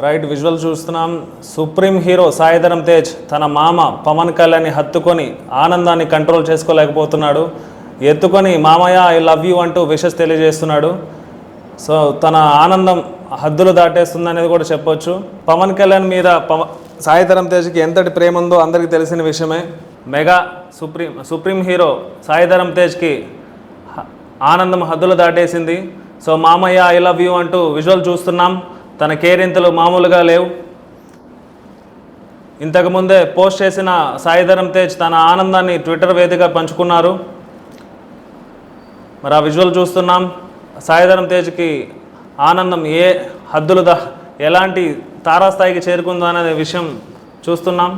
Right visual చూస్తున్నాం. Supreme hero Sai Dharam Tej తన మామ పవన్ కళ్యాణ్ని హత్తుకొని ఆనందాన్ని కంట్రోల్ చేసుకోలేకపోతున్నాడు. ఎత్తుకొని మామయ్య ఐ లవ్ యూ అంటూ విషెస్ తెలియజేస్తున్నాడు. సో తన ఆనందం హద్దులు దాటేస్తుందనేది కూడా చెప్పొచ్చు. పవన్ కళ్యాణ్ మీద సాయి ధరమ్ తేజ్కి ఎంతటి ప్రేమ ఉందో అందరికీ తెలిసిన విషయమే. Mega supreme hero Sai Dharam తేజ్కి ఆనందం హద్దులు దాటేసింది. సో మామయ్య ఐ లవ్ యూ అంటూ విజువల్ చూస్తున్నాం. తన కేరింతలు మామూలుగా లేవు. ఇంతకుముందే పోస్ట్ చేసిన సాయి ధరమ్ తేజ్ తన ఆనందాన్ని ట్విట్టర్ వేదికగా పంచుకున్నారు. మరి ఆ విజువల్ చూస్తున్నాం. సాయి ధరమ్ తేజ్కి ఆనందం ఎలాంటి తారాస్థాయికి చేరుకుందో అనే విషయం చూస్తున్నాం.